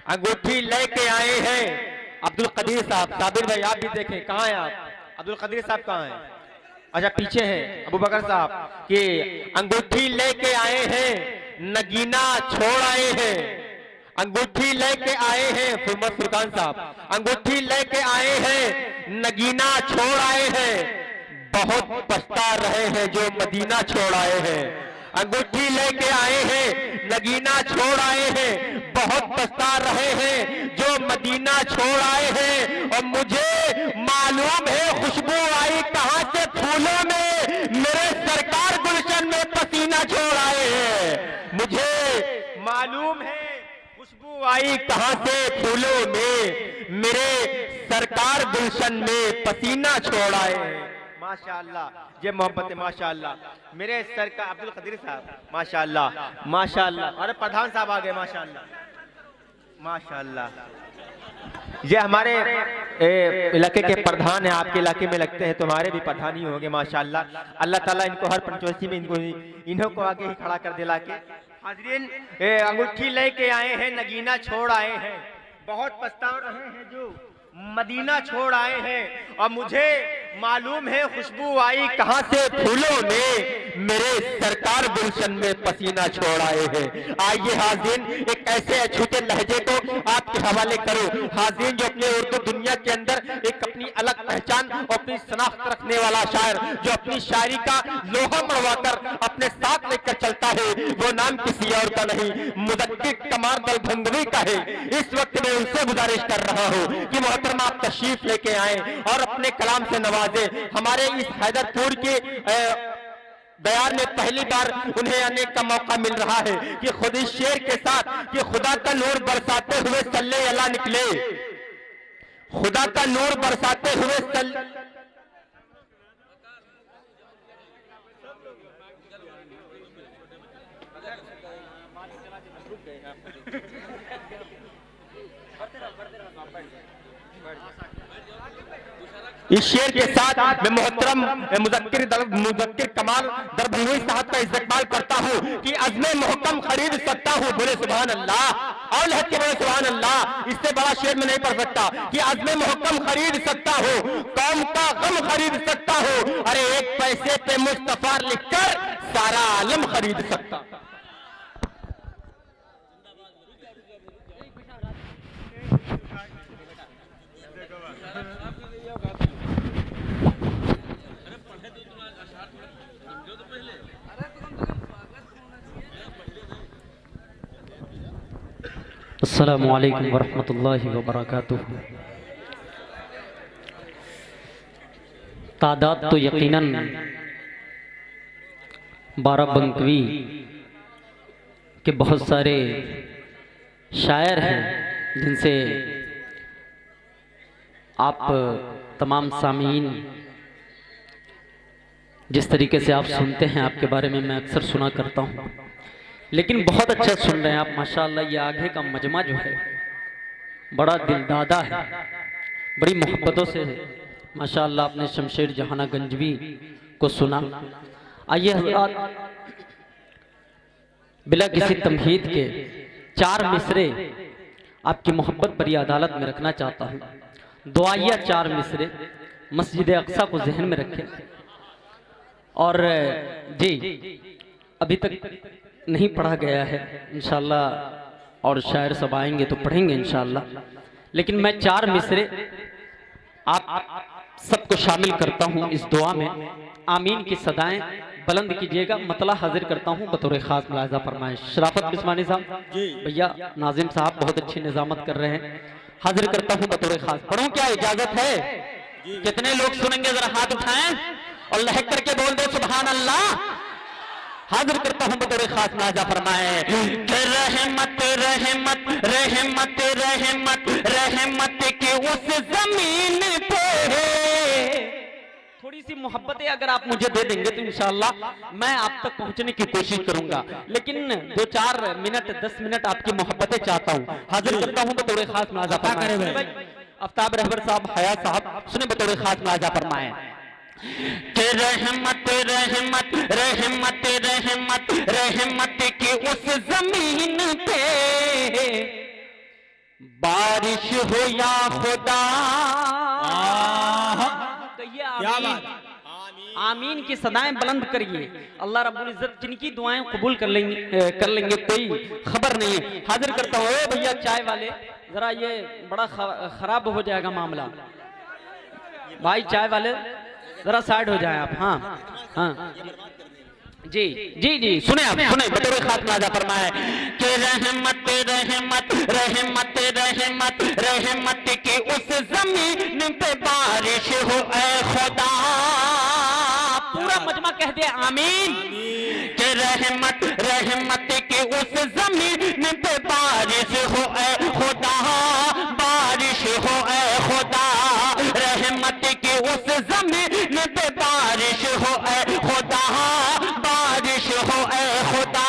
अंगूठी लेके आए हैं अब्दुल कदीर साहब। साबिर भाई आप भी देखें, कहाँ हैं आप? अब्दुल कदीर साहब कहाँ हैं? अच्छा पीछे हैं अबू बकर साहब। कि अंगूठी लेके आए हैं, नगीना छोड़ आए हैं। अंगूठी लेके आए हैं फुरमत फुरकान साहब, अंगूठी लेके आए हैं, नगीना छोड़ आए हैं। बहुत पछता रहे हैं जो मदीना छोड़ आए हैं। अंगूठी लेके आए हैं, नगीना छोड़ आए हैं। बहुत पछता रहे हैं जो मदीना छोड़ आए हैं। और मुझे मालूम है खुशबू आई कहां से फूलों में, मेरे सरकार गुलशन में पसीना छोड़ आए हैं। मुझे मालूम है खुशबू आई कहां से फूलों में, मेरे सरकार गुलशन में पसीना छोड़ आए हैं। माशाअल्लाह, ये मोहब्बत है माशाअल्लाह। मेरे सरकार अब्दुल कदीर साहब माशाअल्लाह माशाअल्लाह। अरे प्रधान साहब आ गए माशाअल्लाह माशाअल्लाह। ये हमारे इलाके के प्रधान हैं, आपके इलाके में लगते हैं तो हमारे भी प्रधान ही होंगे माशाअल्लाह। अल्लाह ताला इनको हर पंचोसी में इन्हों को आगे ही खड़ा कर दिला के। हाजरीन अंगूठी लेके आए हैं, नगीना छोड़ आए हैं। बहुत पछता रहे हैं जो मदीना छोड़ आए हैं। और मुझे मालूम है खुशबू आई कहां से फूलों में, मेरे सरकार गुलशन में पसीना छोड़ आए हैं। आइए हाज़िन एक ऐसे अछूते लहजे को आपके हवाले करो। हाज़िन जो अपने उर्दू दुनिया के अंदर एक अपनी अलग पहचान और अपनी शनाख्त रखने वाला शायर, जो अपनी शायरी का लोहा मरवाकर अपने साथ लेकर चलता है, वो नाम किसी और का नहीं, मुज़क्किर कमार दलभंगवी का है। इस वक्त मैं उनसे गुजारिश कर रहा हूँ कि मोहतरमा आप तशरीफ लेके आए और अपने कलाम से नवाजे। हमारे इस हैदरपुर के बयार में पहली बार उन्हें आने का मौका मिल रहा है कि खुद इस शेर के साथ कि खुदा का नूर बरसाते हुए सल्ले अला निकले, खुदा का नूर बरसाते हुए इस शेर के साथ मैं मोहतरम मुज़क्किर कमाल दरभंगी साहब का इस्तकबाल करता हूँ कि अज़्मे मोहकम खरीद सकता हूँ। बोले सुभान अल्लाह और लहके बोले सुभान अल्लाह। इससे बड़ा शेर में नहीं पढ़ सकता कि अज़्मे मोहकम खरीद सकता हूँ, कौम का गम खरीद सकता हूँ। अरे एक पैसे पे मुस्तफा लिखकर सारा आलम खरीद सकता। अस्सलामु अलैकुम वरहमतुल्लाहि वबरकातुहू। तादाद तो यकीनन बाराबंकवी के बहुत सारे शायर हैं जिनसे आप तमाम सामीन जिस तरीके से आप सुनते हैं, आपके बारे में मैं अक्सर सुना करता हूँ, लेकिन बहुत अच्छा सुन रहे हैं आप माशाअल्लाह। ये आगे का मजमा जो है बड़ा दिलदादा है, बड़ी मोहब्बतों से माशाअल्लाह आपने शमशेर जहाना गंजवी को सुना। आइए हज़रात बिला किसी तमहीद के 4 मिसरे आपकी मोहब्बत भरी अदालत में रखना चाहता हूँ। दुआया 4 मिसरे मस्जिद अक्सा को जहन में रखें। और जी अभी तक नहीं पढ़ा गया है इंशाअल्लाह, और शायर सब आएंगे तो पढ़ेंगे इंशाअल्लाह। लेकिन मैं 4 मिसरे आप सबको शामिल करता हूँ इस दुआ में। आमीन की सदाएं बुलंद कीजिएगा। मतला हाजिर करता हूँ बतौर खास मुलाहिजा फरमाएं। शराफत किस्मानी साहब भैया, नाजिम साहब बहुत अच्छी निजामत कर रहे हैं। हाजिर करता हूँ बतौर खास। पढ़ूं क्या इजाजत है? कितने लोग सुनेंगे जरा हाथ उठाएं और लहक करके बोल दो सुभान अल्लाह। हाजिर करता हूं बतौर खास मुलाहिजा फरमाए। रहमत रहमत रहमत रहमत रहमत के उस जमीन पे थोड़ी सी मोहब्बतें अगर आप मुझे दे देंगे तो इंशाअल्लाह मैं आप तक पहुंचने की कोशिश करूंगा। लेकिन 2-4 मिनट 10 मिनट आपकी मोहब्बतें चाहता हूं। हाजिर करता हूं बतौर खास मुलाहिजा फरमाए। आफ्ताब रहबर साहब, हया साहब सुने बतौर खास मुलाहिजा फरमाए। रहमत रहमत रहमत रहमत रहमत की उस जमीन पे बारिश हो या खुदा, कहिए क्या आमीन। बात। आमीन की सदाएं बुलंद करिए। अल्लाह रब्बुल इज्जत जिनकी दुआएं कबूल कर लेंगे कोई खबर नहीं है। हाजिर करता हूँ भैया चाय वाले, जरा ये बड़ा खराब हो जाएगा मामला। भाई चाय वाले जरा साइड हो जाए आप। हाँ हाँ जी जी जी, सुने आप, सुने बतौर खास नाजा फरमाए कि रहमत रहमत रहमत रहमत रहमत की उस जमीन पे बारिश हो ऐ खुदा। पूरा मजमा कह दे आमीन। कि रहमत रहमत की उस जमीन पे बारिश हो ऐ खुदा, बारिश हो ऐ खुदा। रहमत की उस जमीन पे बारिश हो ऐ खुदा, बारिश हो ऐ खुदा।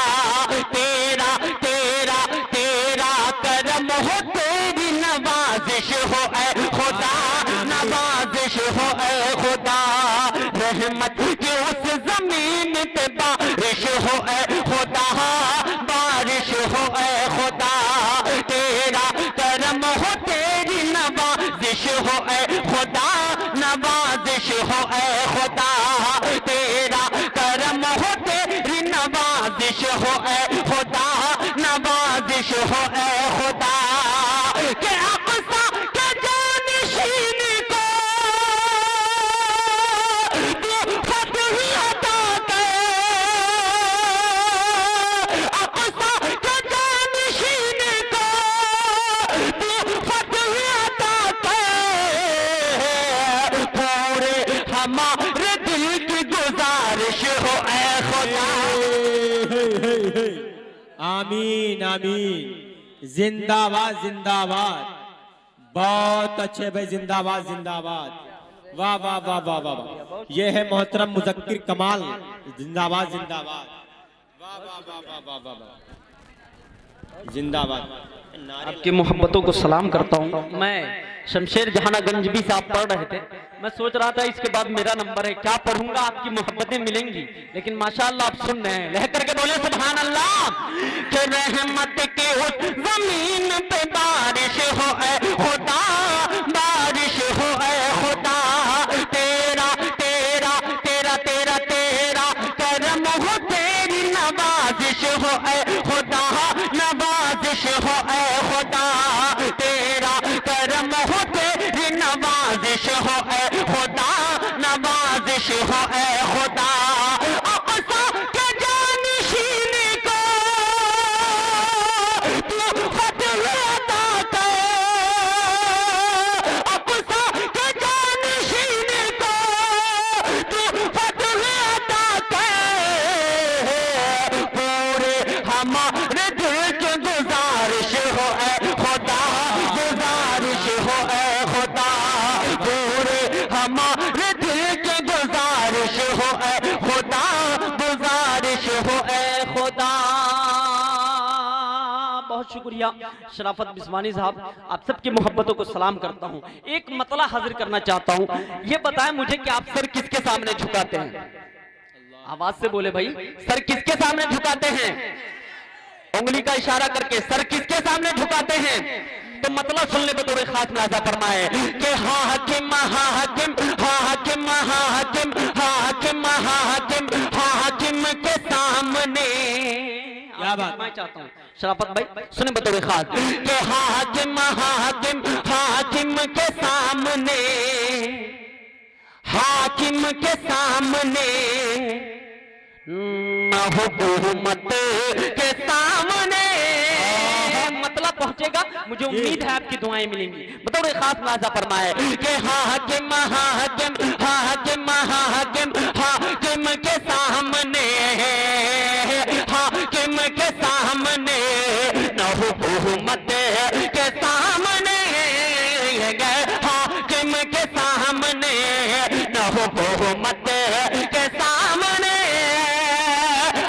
तेरा तेरा तेरा करम हो, तेरी नवाजिश हो ऐ खुदा, नवाजिश हो ऐ खुदा। रहमत की उस जमीन पे बारिश हो ऐ खुदा, बारिश हो ऐ खुदा। तेरा करम हो, तेरी नवाजिश हो ऐ खुदा, नवाजिश हो ऐ खुदा। तेरा करम हो, तेरी नवाजिश हो ऐ खुदा, नवाजिश हो ऐ खुदा। के अक़सा के जानशीन को तू फतह अता कर, अक़सा के जानशीन को तू फतह अता कर। पूरे हमारे दिल की गुजारिश हो ऐ खुदा। आमीन आमीन। जिंदाबाद जिंदाबाद। बहुत अच्छे भाई, जिंदाबाद जिंदाबाद। वाह वाह वाह वाह वाह वाह। ये है मोहतरम मुज़क्किर कमाल, जिंदाबाद जिंदाबाद। वाह वाह वाह वाह वाह वाह वाह, जिंदाबाद। आपकी मोहब्बतों को सलाम करता हूँ। मैं शमशेर जहानागंज भी साहब पढ़ रहे थे, मैं सोच रहा था इसके बाद मेरा नंबर है, क्या पढ़ूंगा, आपकी मोहब्बतें मिलेंगी। लेकिन माशाअल्लाह आप सुन रहे हैं, लह करके बोले सुभान अल्लाह। कि रहमत के उस जमीन पे बारिश हो ऐ खुदा, बारिश हो ऐ खुदा। तेरा तेरा तेरा तेरा तेरा करम हो, तेरी नवाजिश हो ऐ खुदा, नवाजिश हो ऐ खुदा। तेरा करम हो, तेरी नवाजिश हो ऐ खुदा, नवाजिश हो ऐ खुदा। अक़सा के जानशीन को तू फतह अता कर, अक़सा के जानशीन को तू फतह अता कर। पूरे हमारे दिल की गुजारिश हो ऐ खुदा, गुजारिश हो ऐ खुदा। पूरे हमारे दिल की गुजारिश हो ऐ खुदा, गुजारिश हो ऐ खुदा। बहुत शुक्रिया शराफत बिस्वानी साहब, आप सबकी मोहब्बतों को सलाम करता हूँ। एक मतला हाजिर करना चाहता हूँ, ये बताएं मुझे कि आप सर किसके सामने झुकाते हैं? आवाज से बोले भाई, सर किसके सामने झुकाते हैं? उंगली का इशारा करके सर किसके सामने झुकाते हैं? तो मतलब सुनने पे थोड़े खास नाजा फरमाए कि हाकिम हाकिम हाकिम हाकिम हाकिम हाकिम हाकिम के सामने। क्या बात। मैं चाहता हूँ शराफत भाई सुने बतौर खास कि हाकिम हाकिम हाकिम के सामने, हाकिम के सामने न हुकूमत के सामने। मतलब पहुंचेगा, मुझे उम्मीद है आपकी दुआएं मिलेंगी। बतौर खास नाजा फरमाए कि हाकिम हाकिम हाकिम हाकिम हाकिम के सामने, हाकिम के सामने न हुकूमत के सामने, हाकिम के सामने न हुकूमत के सामने,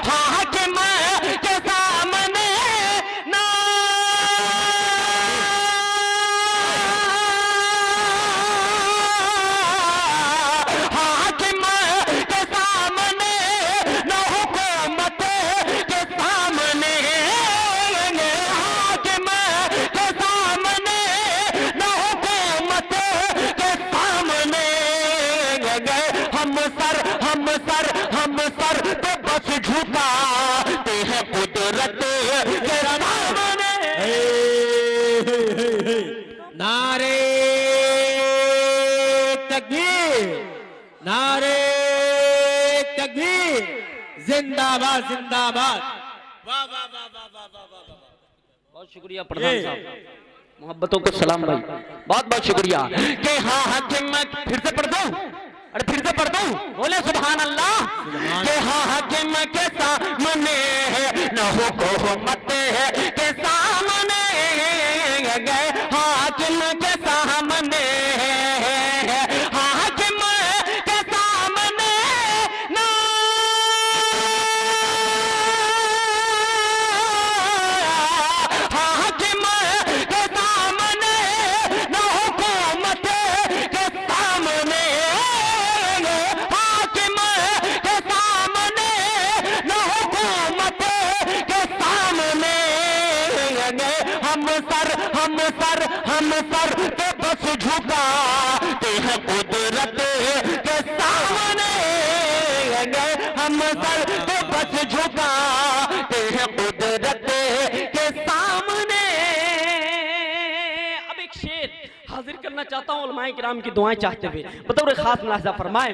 हाकिम के सामने ना हाकिम के सामने न नारे तकबीर, नारे तकबीर, जिंदाबाद जिंदाबाद। वाह वाह वाह वाह वाह वाह वाह। बहुत शुक्रिया प्रधान साहब, मोहब्बतों को सलाम भाई, बहुत बहुत शुक्रिया। कि हाँ हाकिम, मैं फिर से पढ़ दूं, अरे फिर से पढ़ दूं, बोले सुभान अल्लाह। कि हाँ हाकिम के सामने न हुकूमत है के सामने गए, हाकिम के सामने हाकिम के सामने ना हाकिम के सामने न हुकूमत के सामने, हाकिम के सामने न हुकूमत के सामने हम सर के बस झुकाते हैं कुदरत के सामने, हम सर के बस झुकाते हैं कुदरत के सामने। अब एक शेर हाजिर करना चाहता हूँ उलमाए किराम की दुआएं चाहते हुए, बतौर खास मुलाहिजा फरमाए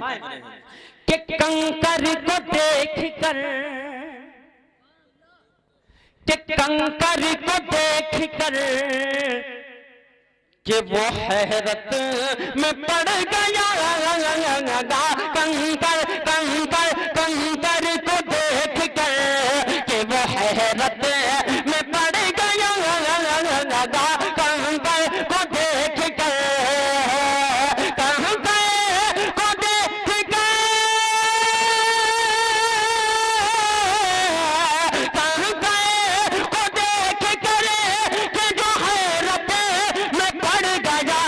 कि कंकर को देख कर, कि कंकर को देख कर कि वो हैरत में पड़ गया, कंकर कंकर कंकर को देख कर कि वो हैरत में पड़ गया, कंकर को देख कर, कंकर को देख कर, कंकर को देख कर कि जो हैरत में पड़ गया,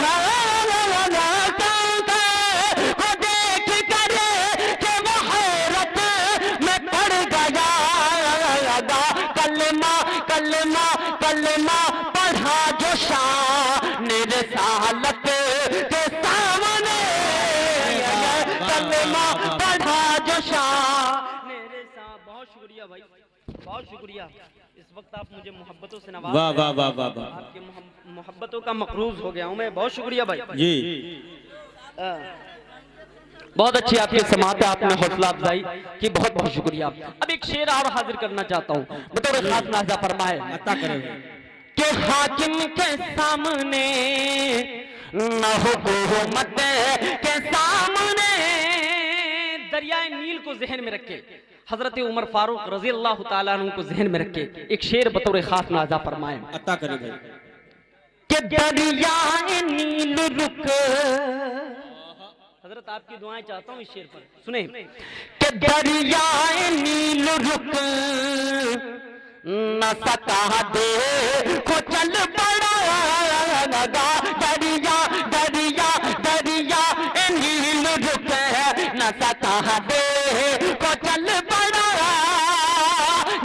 कंकर को देख कर कि वो हैरत में पड़ गया, कलमा कलमा कलमा पढ़ा जो शान रिसालत के सामने, कलमा पढ़ा जो शान रिसालत। बहुत शुक्रिया भाई, बहुत शुक्रिया। इस वक्त आप मुझे मोहब्बतों से नवाज, वाह वाह वाह वाह वाह। आपके मोहब्बतों का मकरूज हो गया हूँ मैं, बहुत शुक्रिया भाई जी। बहुत अच्छी आपकी समात है, आपने हौसला अफजाई की, बहुत बहुत शुक्रिया। अब एक शेर और हाजिर करना चाहता हूँ, बतौर खास नाज़ा फरमाए अता करें कि हाकिम के सामने न हुकूमत के सामने, दरियाए नील को जहन में रखे, हजरत उमर फारूक रजी अल्लाह ताला अन्हु को जहन में रखे एक शेर बतौर खास नाज़ा फरमाए अता करें भाई कि दरियाए नील रुक, हजरत आपकी दुआएं चाहता हूँ इस शेर पर सुने कि दरियाए नील रुक न सता दे को चल पड़ा लगा, दरिया दरिया दरिया नील रुक न सता दे को चल पड़ा,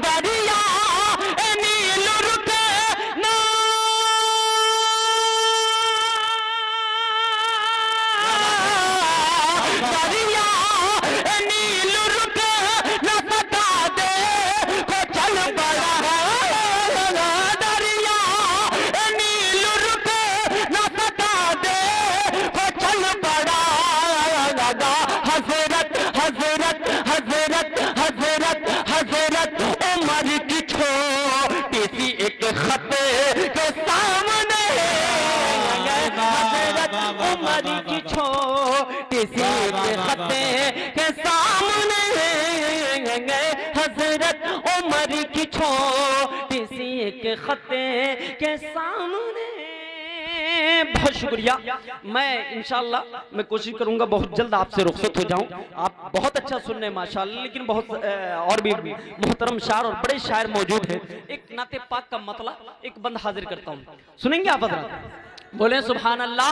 दरिया नील रुक न दरिया नील रुक न सता दे को चल पड़ा, दरिया नील रुक न सता दे को चल पड़ा लगा, हजरत हजरत हजरत हजरत हजरत उमर की छोटी सी एक खत के सामने, हजरत उमर की छोटी सी एक खत के सामने, हजरत उमर की छोटी सी एक खत के सामने। बहुत शुक्रिया। मैं इंशाअल्लाह मैं कोशिश करूंगा बहुत जल्द आपसे रुखसत हो जाऊं। आप बहुत अच्छा सुन रहे हैं माशाअल्लाह, लेकिन बहुत और भी मोहतरम शायर और बड़े शायर मौजूद हैं। एक नाते पाक का मतला एक बंद हाजिर करता हूं, सुनेंगे आप हज़रात? बोले सुभान अल्लाह।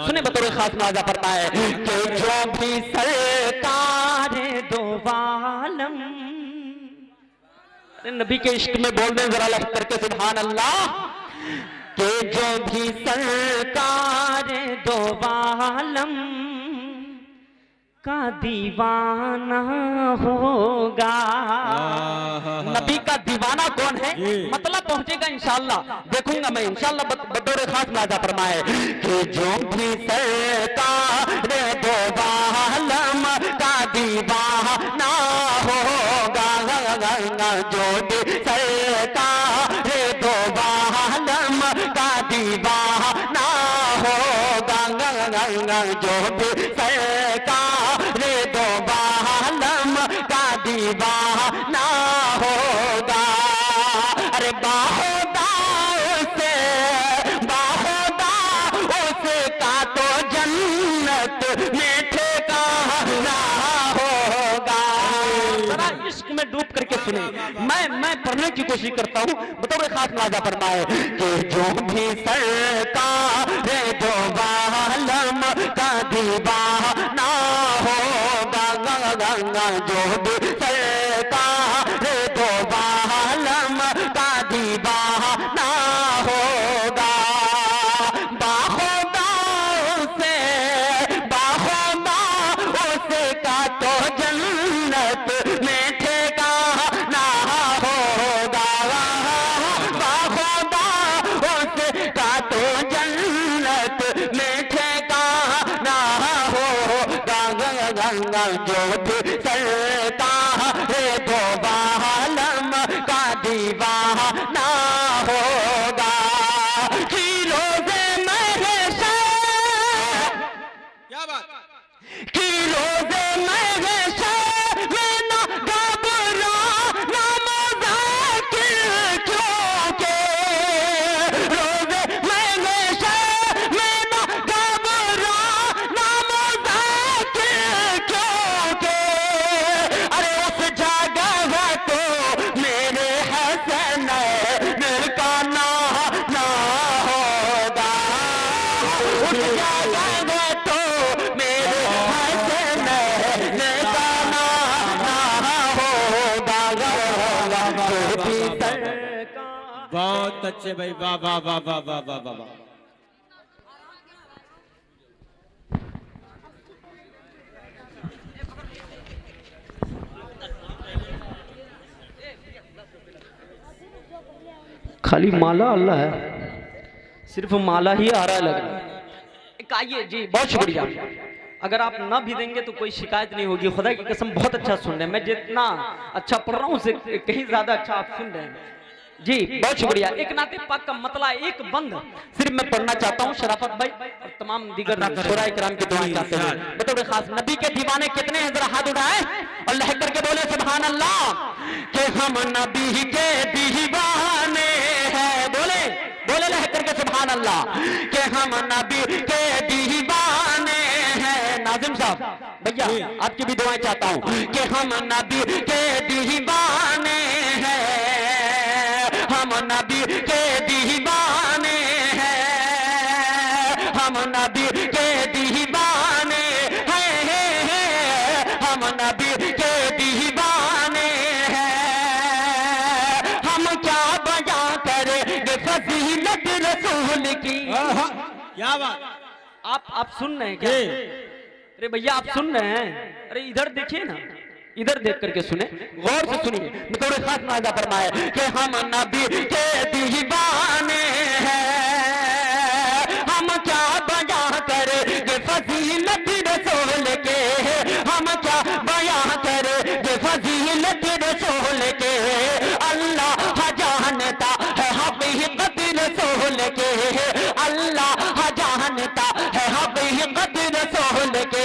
सुने बतौर खास नाज़ा फरमाए कि जो भी सरकार दो आलम, नबी के इश्क में बोल दें जरा लग करके सुभान अल्लाह, कि जो भी सरकार दो आलम का दीवाना होगा। नबी का दीवाना कौन है, मतलब पहुंचेगा इंशाल्लाह, देखूंगा मैं इंशाल्लाह। बतौर खास नाजा फरमाए कि जो भी सरकार दो आलम का दीवाना होगा, जो भी सरकार दो आलम का दीवाना होगा, जो भी सरकार दो आलम का दीवाना होगा। अरे बाहोदा उसे का तो जन्नत में ठिकाना होगा। जरा इश्क में डूब करके सुने, मैं पढ़ने की कोशिश करता हूँ, बतौर खास नाजा फरमाए कि जो भी सरकार दो आलम का दीवाना होगा, जो भी सरकार दो आलम का दीवाना होगा। बाहोदा उसे का तो जन्नत में ठिकाना होगा। बाहोदा उसे का तो जन्नत में ठिकाना होगा, जो भी सरकार दो आलम का दीवाना होगा। रोज़े महशर, क्या बात, कि रोज़े महशर में ना घबरा ना मुज़ाकिर, क्योंकि रोज़े महशर में ना घबरा ना मुज़ाकिर, क्योंकि अरे उस जगह तो मेरे हसन का ना होगा, उस जगह तो मेरे हसन का ना होगा। बहुत अच्छे भाई, वाह वाह वाह वाह वाह वाह वाह वाह। खाली माला अल्लाह है, सिर्फ माला ही आ रहा है लग रहा है। एक आइए जी, बहुत शुक्रिया। अगर आप ना भी देंगे तो कोई शिकायत नहीं होगी, खुदा की कसम बहुत अच्छा सुन रहे हैं। मैं जितना अच्छा पढ़ रहा हूँ उससे कहीं ज्यादा अच्छा आप सुन रहे हैं जी, बहुत शुक्रिया। एक नाते पाक का मतला एक बंद सिर्फ मैं पढ़ना चाहता हूँ, शराफत भाई और तमाम दीगर शोरा इकराम की दुआएं चाहते हैं। बतौर खास नबी के दीवाने कितने हैं, जरा हाथ उठाएं और लहक करके बोले सुभान अल्लाह, कि हम नबी के दीवाने हैं। बोले बोले लहक करके सुभान अल्लाह, कि हम नबी के दीवाने हैं। नाजिम साहब भैया आपकी भी दुआएं चाहता हूँ, कि हम नबी के दीवाने हैं, हम नबी के दीवाने हैं, हम नबी के दीवाने हैं, हम नबी के दीवाने हैं। हम क्या बयां करेंगे फजीलत रसूल की। क्या बात, आप सुन रहे हैं क्या? अरे भैया आप सुन रहे हैं? अरे इधर देखिए ना, इधर देख करके सुने, गौर से सुनिए। बतौर खास नाज़ा फरमाए कि हम नबी के दीवाने हैं, हम क्या बयां करेंगे फजीलत रसूल के, हम क्या बयां करेंगे फजीलत रसूल के। अल्लाह जानता है हकीकत रसूल के, अल्लाह जानता है हकीकत रसूल के,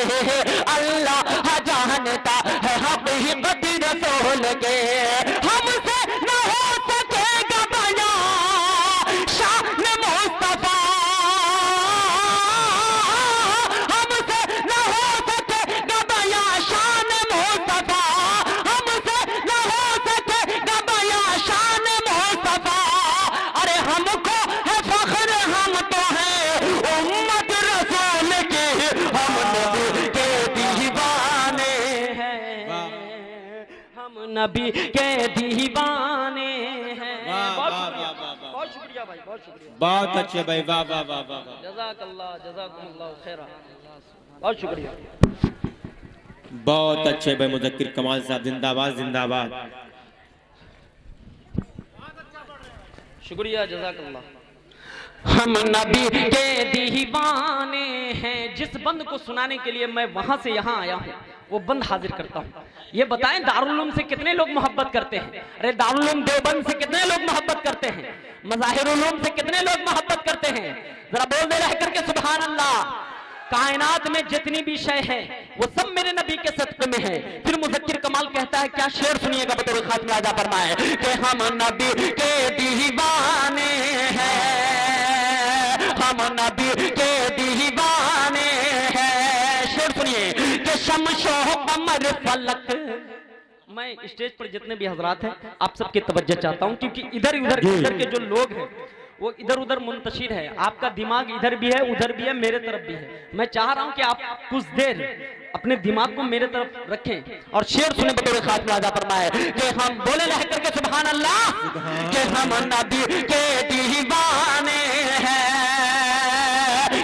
अल्लाह जानता है हकीकत रसूल के। हमसे न हो सकेगा बयां शान मुस्तफा, हमसे न हो सकेगा बयां शान मुस्तफा, हमसे न हो सकेगा बयां शान मुस्तफा। अरे हमको है फख्र, हम तो हैं उम्मत रसूल के, हम नबी के दीवाने हैं, हम नबी के दीवाने हैं। बहुत शुक्रिया भाई, बहुत शुक्रिया, बहुत अच्छे भाई, वाह वाह वाह वाह। जज़ाकल्लाह जज़ाकुमुल्लाह खैरा, बहुत शुक्रिया। बहुत अच्छे भाई मुजक्किर कमाल साहब, जिंदाबाद जिंदाबाद। शुक्रिया, जज़ाकल्लाह। हम नबी के दीवाने हैं। जिस बंद को सुनाने के लिए मैं वहां से यहाँ आया हूँ वो बंद हाजिर करता हूँ। ये बताएं दारुल उलूम से कितने लोग मोहब्बत करते हैं? अरे दारुल उलूम देवबंद से कितने लोग मोहब्बत करते हैं? मज़ाहिरुल उलूम से कितने लोग मोहब्बत करते हैं? जरा बोल दे रह करके सुभान अल्लाह। कायनात में जितनी भी शय है वो सब मेरे नबी के सदक़े में है। फिर मुज़क्किर कमाल कहता है, क्या शेर सुनिएगा बतौर खातिम राजा फरमाए कि हम नबी के दीवाने हैं, हम नबी के दीवाने हैं। शेर सुनिए कि शमशो कमर फलक। मैं स्टेज पर जितने भी हजरात हैं आप सबकी तवज्जो चाहता हूं, क्योंकि इधर उधर के जो लोग हैं वो इधर उधर मुंतशिर है। आपका दिमाग इधर भी है, उधर भी है, मेरे तरफ भी है। मैं चाह रहा हूं कि आप कुछ देर अपने दिमाग को मेरे तरफ रखें और शेर सुने बतौर खातिम राजा फरमाए कि हम बोले रह करके सुभान अल्लाह कि हम नबी के दीवाने हैं।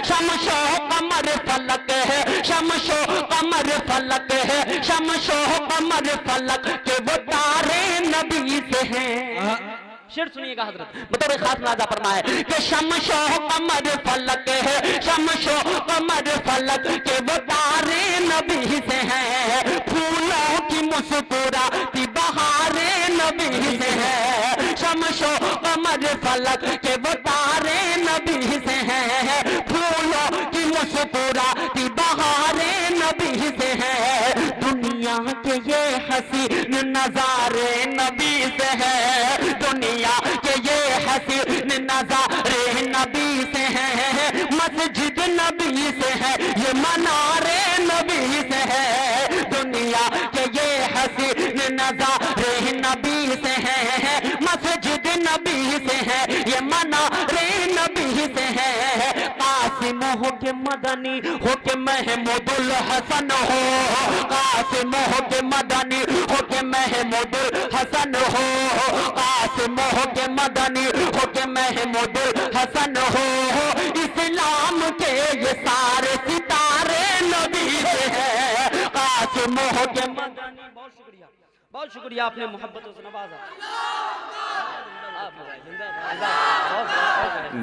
शमशो कमर फलक है, शमशो कमर फलक है, शमशो कमर फलक के वो तारे नबी से हैं। शेर सुनिएगा हजरत बतौर खातिम राजा फरमाए कि शमशो कमर फलक है, शमशो कमर फलक के वो तारे नबी से हैं। फूलों की मुस्कुराती बहारे नबी से हैं। शमशो कमर फलक के वो तारे नबी से हैं। फूलों की मुस्कुराती बहारे नबी से हैं। दुनिया के ये हसीन नजारे नबी से है, दुनिया के ये हसीन नजारे नबी से है। मस्जिद नबी से है, ये मनारे नबी से है। दुनिया के ये हसीन नजारे नबी से है, मस्जिद नबी से है, ये मनारे नबी से है। कासिम हो के मदनी हो के महमूदुल हसन हो, कासिम हो के मदनी हो के महमूदुल हसन हो, कासिम हो के मदनी हो के महमूदुल हसन हो। इस्लाम के ये सारे सितारे नबी से हैं। कासिम हो के मदनी। बहुत शुक्रिया, आपने मोहब्बतों से नवाजा।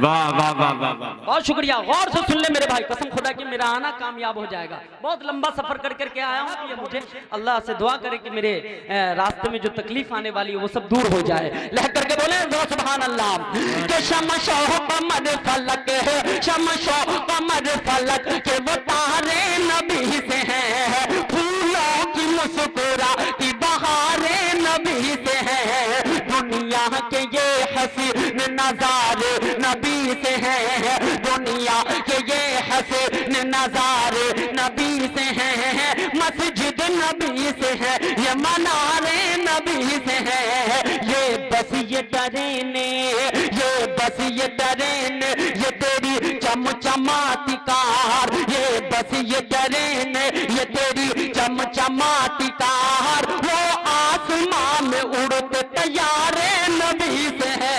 वाह वाह वाह वाह वाह, बहुत शुक्रिया। गौर से सुन ले मेरे भाई, कसम खुदा की मेरा आना कामयाब हो जाएगा। बहुत लंबा सफर कर करके आया हूँ, ये मुझे अल्लाह से दुआ करे कि मेरे रास्ते में जो तकलीफ आने वाली है वो सब दूर हो जाए। लह करके बोले सुभान अल्लाह के शमशो कमर फलक है, शमशो कमर फलक के वो तारे नबी से हैं। फूलों की मुस्कुराती बहारे नबी से हैं। दुनिया के ये हसीन नजारे नबी से हैं। दुनिया के ये हसीन नजारे नबी से हैं। मस्जिद नबी से है, ये मनारे नबी से है। ये बस ये टरेने, ये बस ये टरेने, ये तेरी चमचमाती कार, ये बस ये टरेने, ये तेरी चमचमाती कार। वो आसमां में उड़ते तैयारे नबी से है।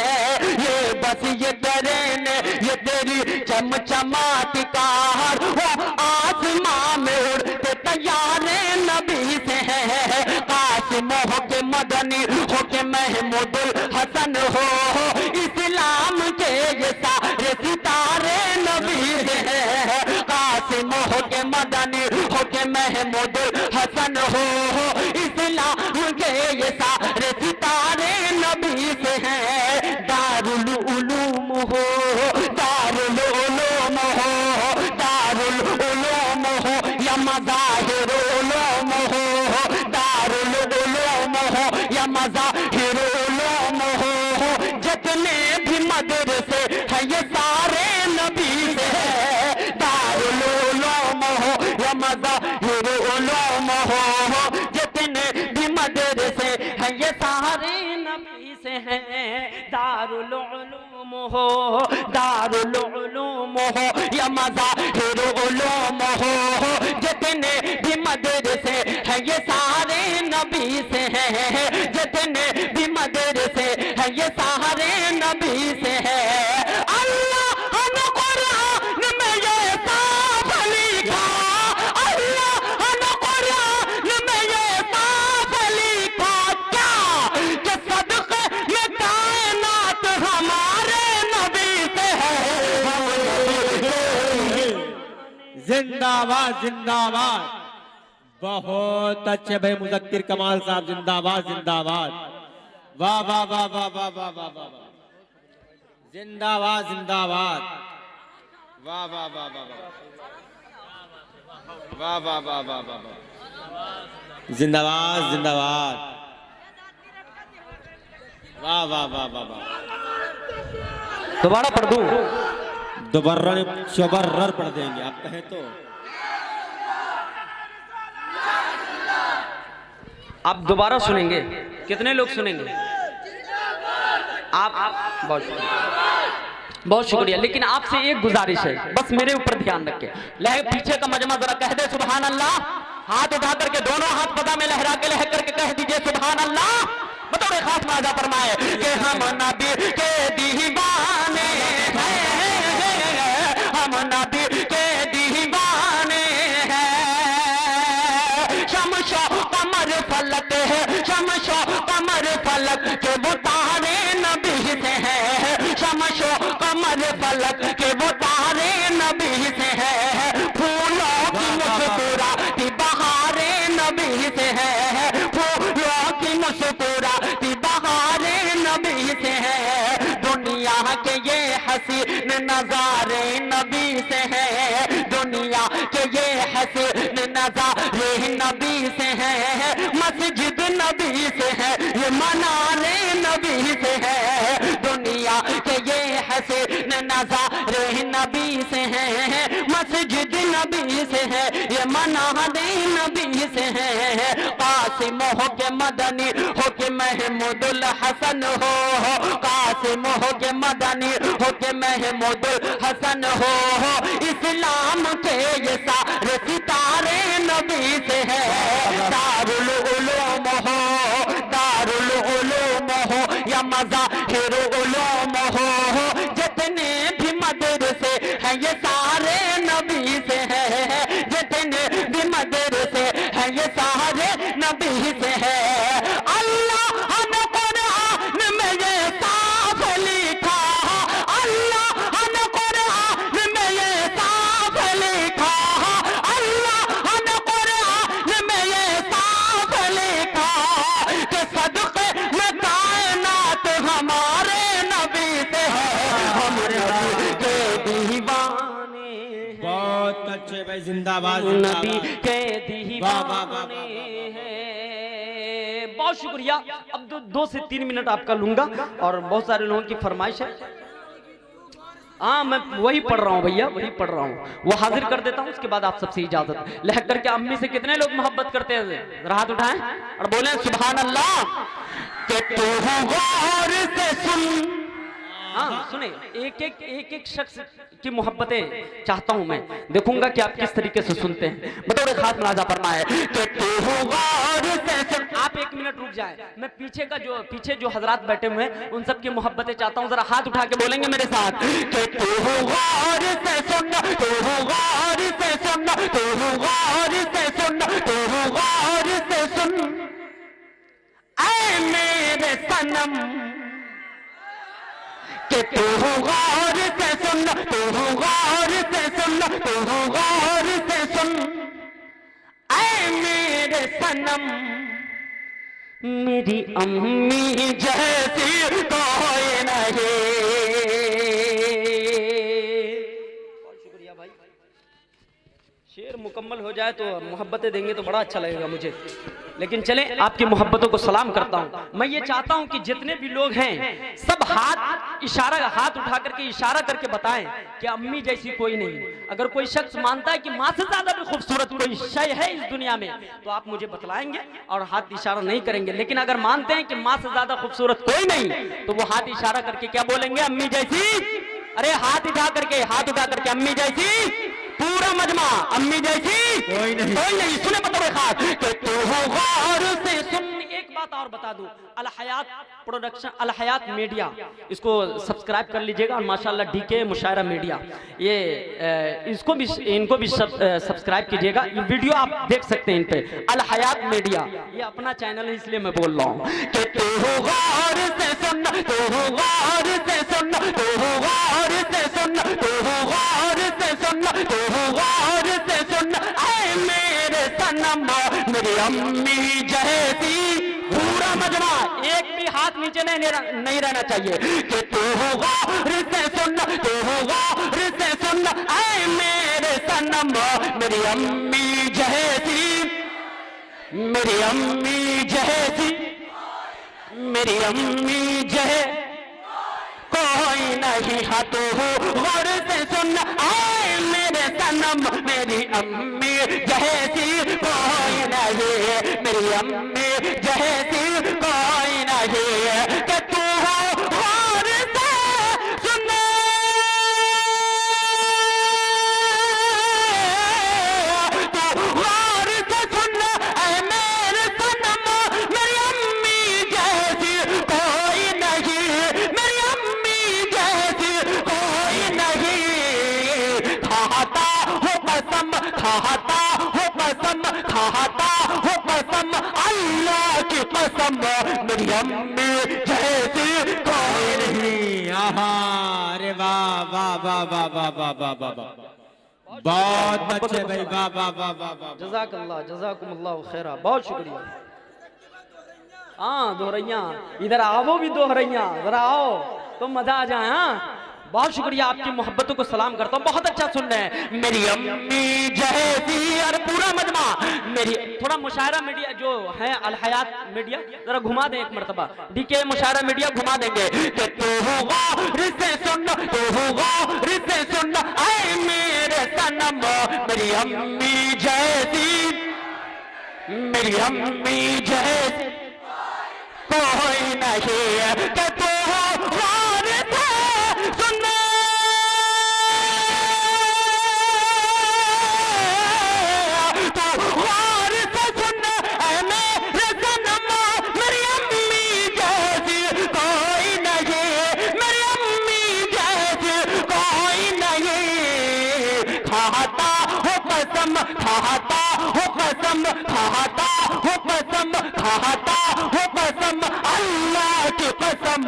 ये बस ये टरेने, ये तेरी चमचमाती कार। वो आसमां में उड़ते तैयारे नबी से है। कासिम हो के मदनी हो के महमूदुल हसन हो, इस्लाम के ये सारे सितारे नबी से है। कासिम हो के मदनी हो के महमूदुल हसन हो, इस्लाम के ये सारे सितारे नबी से हैं। दारुल उलूम हो, दारुल उलूम हो, दारुल उलूम हो या मज़ाहिरुल उलूम हो, दारुल उलूम हो या मज़ाहिरुल उलूम हो। जितने भी मदरसे हैं ये सारे नबी से हैं। दारुल उलूम हो या मज़ाहिरुल उलूम हो, जितने भी मदरसे हैं ये सारे नबी से हैं। दारुल उलूम हो, दारुल उलूम हो या मज़ाहिरुल उलूम हो, जितने भी मदरसे हैं ये सारे नबी से हैं। जितने भी मदरसे हैं ये सारे नबी से हैं। अल्लाह ने कुरान में ये साफ लिखा, अल्लाह ने कुरान जिंदाबाद जिंदाबाद। बहुत अच्छे भाई मुज़क्किर कमाल साहब, जिंदाबाद जिंदाबाद। वाह वाह वाह वाह वाह वाह वाह वाह वाह। जिंदाबाद जिंदाबाद। वाह वाह वाह वाह वाह वाह वाह वाह वाह वाह वाह। जिंदाबाद जिंदाबाद। वाह वाह वाह वाह वाह। दोबारा पढ़ दूं? दोबारा चबर्रर पढ़ देंगे आप कहें तो। आप दोबारा सुनेंगे? कितने लोग सुनेंगे? आप बहुत शुक्रिया, बहुत शुक्रिया। लेकिन आपसे एक गुजारिश है, बस मेरे ऊपर ध्यान रखें। पीछे का मजमा जरा कह दे सुभान अल्लाह। हाथ उठा करके दोनों हाथ पदा में लहरा के लह करके कह दीजिए सुभान अल्लाह। बतौर खास माजा फरमाए कि हम नबी के दीवाने हैं, हम नबी के दीवाने हैं। शमशो कमर फलक है, शमशो कमर फलक के वो तारे नबी से हैं। शमशो कमर फलक के वो तारे नबी से हैं। फूलों की मुस्कुराती बहारे नबी से हैं। फूलों की मुस्कुराती बहारे नबी से हैं। दुनिया के ये हसीन नजारे नबी से हैं। दुनिया के ये हसीन नजारे नबी से हैं। मस्जिद नबी से है, ये मनाने नबी से है। दुनिया के ये हसीन नजारे नबी से है। मस्जिद नबी से है, ये मनाने नबी से है। कासिम हो के मदनी हो के महमूदुल हसन हो, कासिम हो के मदनी हो के महमूदुल हसन हो। इस्लाम के ये सारे सितारे नबी से है। दारुल उलूम हो, दारुल उलूम हो या मज़ाहिर उलूम हो। जितने भी मदरसे हैं ये सारे नबी से हैं। जितने भी मदरसे हैं ये सारे नबी से हैं। अल्लाह ने कुरान में ये साफ लिखा, अल्लाह ने कुरान में ये साफ लिखा, अल्लाह ने कुरान में ये साफ लिखा कि सदक़े में कायनात हमारे नबी से है। हम नबी के दीवाने हैं, बहुत अच्छे भाई, जिंदाबाद नबी जिंदाबाद। के वाह, वाह, वाह, वाह, दीवाने हैं। बहुत शुक्रिया। अब 2 से 3 मिनट आपका लूंगा और बहुत सारे लोगों की फरमाइश है। हाँ, मैं वही पढ़ रहा हूँ भैया, वही पढ़ रहा हूँ, वो हाजिर कर देता हूँ। उसके बाद आप सबसे इजाजत। लहक करके अम्मी से कितने लोग मोहब्बत करते हैं? जरा हाथ उठाएं और बोलें सुभान अल्लाह। कि तू गौर से सुन। हाँ सुने, एक शख्स की मोहब्बतें चाहता हूं मैं, देखूंगा कि आप किस तरीके से सुनते हैं। बतौर खास मुलाजा फरमाए कि तू गौर से सुन। आप 1 मिनट रुक जाएं, मैं पीछे जो हजरात बैठे हुए हैं उन सब की मोहब्बतें चाहता हूं। जरा हाथ उठा के बोलेंगे मेरे साथ कि तू गौर से सुन, तू गौर से सुन, तू गौर से सुन, तू गौर से सुन। ऐ मेरे सनम कि तू गौर से सुन, तू गौर से सुन, तू गौर से सुन। ऐ मेरे सनम मेरी अम्मी जैसी कोई नहीं। बहुत शुक्रिया भाई। शेर मुकम्मल हो जाए तो मोहब्बतें देंगे तो बड़ा अच्छा लगेगा मुझे। लेकिन चले, आपकी मोहब्बतों को सलाम करता हूं। मैं ये चाहता हूं कि जितने भी लोग हैं सब हाथ उठा करके इशारा करके बताएं कि अम्मी जैसी कोई नहीं। अगर कोई शख्स मानता है कि माँ से ज्यादा भी खूबसूरत कोई शय है इस दुनिया में तो आप मुझे बतलाएंगे और हाथ इशारा नहीं करेंगे। लेकिन अगर मानते हैं कि माँ से ज्यादा खूबसूरत कोई नहीं तो वो हाथ इशारा करके क्या बोलेंगे? अम्मी जैसी। अरे हाथ उठा करके अम्मी जैसी। पूरा मजमा अम्मी जैसी कोई नहीं। सुने बतौर खास कि तू गौर से सुन। एक बात और बता दूं, अल हयात प्रोडक्शन, अल हयात मीडिया, इसको सब्सक्राइब कर लीजिएगा। और माशाल्लाह डीके मुशायरा मीडिया, ये इनको भी सब्सक्राइब कीजिएगा। ये वीडियो आप देख सकते हैं इन पे, अल हयात मीडिया, ये अपना चैनल है इसलिए मैं बोल रहा हूँ कि तू गौर से सुन, तू गौर से सुन, तू गौर से सुन, तू गौर से सुन, तू गौर अम्मी जैसी। पूरा मजमा एक भी हाथ नीचे नहीं रहना चाहिए कि तू होगा रिश्ते सुन, तू होगा रिश्ते सुन, ऐ मेरे सनम मेरी अम्मी जैसी, मेरी अम्मी जैसी, मेरी अम्मी जैसी कोई नहीं है, तू गौर से सुन, आए मेरे सनम मेरी अम्मी जैसी कोई नहीं, मेरी अम्मी जैसी कोई नहीं, कि तू हो गौर से सुन, तू गौर से सुन, ऐ मेरे सनम मेरी अम्मी जैसी कोई नहीं, मेरी अम्मी जैसी कोई नहीं। खाता हो कसम, खाता हो कसम, खाता हो कसम, अल्लाह की कसम मेरी अम्मी जैसी कोई नहीं। आहा, अरे वाह वाह वाह वाह वाह वाह वाह वाह वाह, बहुत अच्छे भाई, वाह वाह वाह वाह वाह। जज़ाकल्लाह जज़ाकुमुल्लाह खैरा, बहुत शुक्रिया। हाँ दोहरैया, इधर आओ भी दोहरैया, जरा आओ तो मजा आ जाए। हाँ बहुत शुक्रिया, आपकी मोहब्बतों को सलाम करता हूँ, बहुत अच्छा सुन रहे हैं। मेरी अम्मी जैसी, और पूरा मजमा मेरी, थोड़ा मुशायरा मीडिया जो है अल हयात मीडिया जरा घुमा दें एक मरतबा, डीके मुशायरा मीडिया घुमा देंगे कि तू होगा रिश्ते सुन, तू होगा रिश्ते सुन, ऐ मेरे सनम मेरी अम्मी जैसी, मेरी अम्मी जैसी कोई नहीं, कि तू हो रिश्ते सुन, तू गौर से सुन, ऐ मेरे सनम मेरी अम्मी जैसी कोई नहीं, मेरी अम्मी जैसी कोई नहीं। खाता हो कसम, खाता हो कसम, खाता हो कसम, खाता हो कसम, अल्लाह की कसम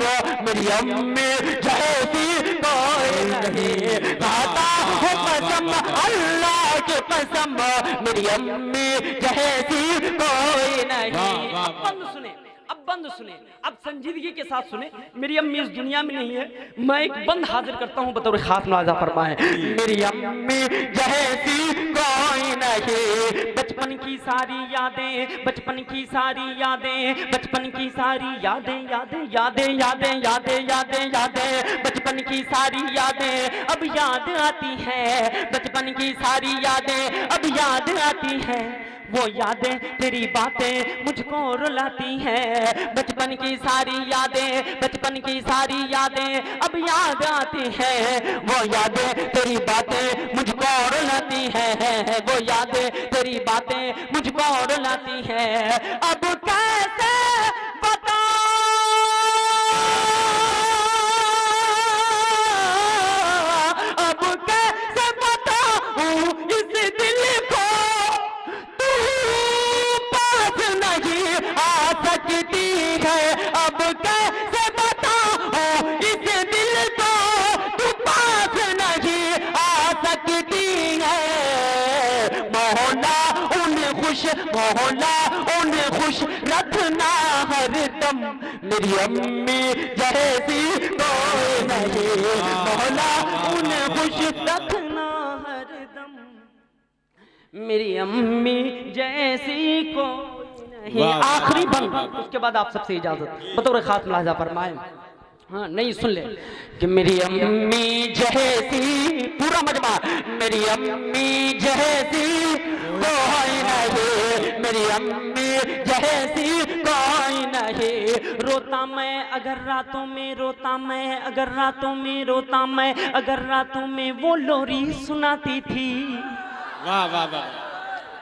मेरी अम्मी जैसी कोई नहीं। खाता हो कसम, अल्लाह की कसम मेरी अम्मी जैसी कोई नहीं। अब बंद सुने, अब बंद सुने, अब संजीदगी के साथ सुने। मेरी अम्मी इस दुनिया में नहीं है, मैं एक बंद हाजिर करता हूँ बतौर खास मुलाजा फरमाए। मेरी अम्मी जैसी कोई नहीं। बचपन की सारी यादें, बचपन की सारी यादें, बचपन की सारी यादें, यादें यादें यादें यादें यादें यादें, बचपन की सारी यादें अब याद आती है, बचपन की सारी यादें अब याद आती है, वो यादें तेरी बातें मुझको रुलाती हैं। बचपन की सारी यादें, बचपन की सारी यादें अब याद आती हैं, वो यादें तेरी बातें मुझको रुलाती हैं, वो यादें तेरी बातें मुझको रुलाती हैं। अब कैसे बता, अब कैसे बताऊं इस दिल को, सकती है। अब कैसे बताऊं इस दिल को, तू पास नहीं आ सकती है। मौला उन्हें खुश, मौला उन्हें खुश रखना हरदम, मेरी अम्मी जैसी कोई नहीं। मौला उन्हें खुश रखना हरदम, मेरी अम्मी जैसी कोई। आखिरी बंद, उसके बाद आप सबसे इजाजत बतौर खास मुलाजा फरमाए। हाँ नहीं सुन ले कि मेरी अम्मी जैसी, पूरा मजमा मेरी अम्मी जैसी कोई नहीं, मेरी अम्मी जैसी कोई नहीं। रोता मैं अगर रातों में, रोता मैं अगर रातों में, रोता मैं अगर रातों में वो लोरी सुनाती थी। वाह वाह वाह,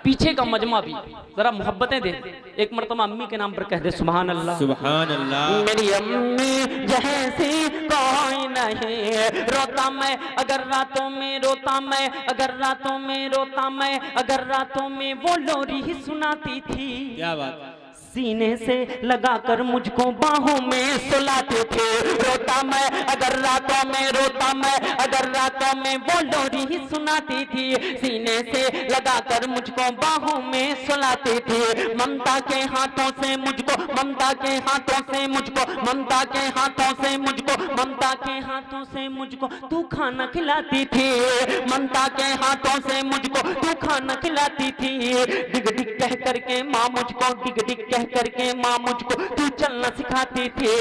पीछे का मजमा भी जरा मोहब्बतें दे, एक मरतबा अम्मी के नाम पर कह दे सुभान अल्लाह, सुभान अल्लाह। मेरी अम्मी जैसी कोई नहीं। रोता मैं अगर रातों में, रोता मैं अगर रातों में, रोता मैं अगर रातों में वो लोरी ही सुनाती थी। क्या बात, सीने से लगाकर मुझको बाहों में सुलाते थे। रोता मैं अगर रातों में, रोता मैं अगर रातों में, वो लोरी ही सुनाती थी। सीने से लगाकर मुझको बाहों में सुलाते थे। ममता के हाथों से मुझको, ममता के हाथों से मुझको, ममता के हाथों से मुझको, ममता के हाथों से मुझको तू खाना खिलाती थी। ममता के हाथों से मुझको तू खाना खिलाती थी। डिग डिग कह करके माँ मुझको, डिग डिग कह करके माँ मुझको तू चलना सिखाती थी।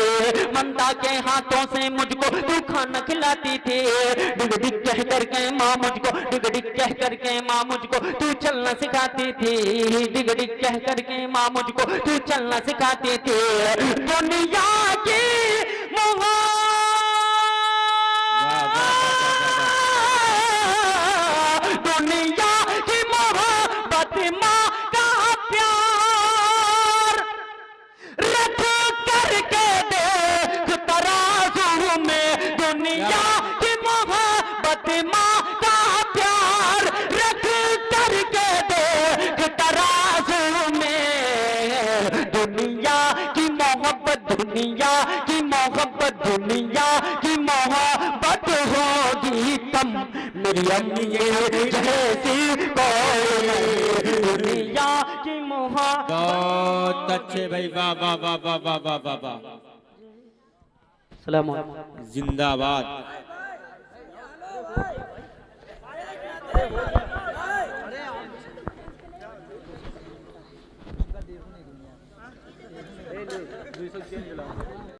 ममता के हाथों से मुझको तू खाना खिलाती थी। डिग डिग कह करके माँ मुझको, डिग डिग कह करके माँ मुझको तू चलना सिखाती थी। डिग डिग कह करके माँ मुझको तू चलना सिखाती थी। दुनिया की दुनिया की मोहब्बत माँ का प्यार रख करके देख तराजू में। दुनिया की मोहब्बत माँ का प्यार रख करके देख तराजू में। दुनिया की मोहब्बत, दुनिया की मोहब्बत, दुनिया की मोहब्बत होगी कम मेरी अम्मी जैसी कोई। दुनिया की मोहब्बत। बहुत अच्छे भाई, वाह वाह वाह वाह वाह वाह वाह वाह। सलाम अलैकुम। जिंदाबाद।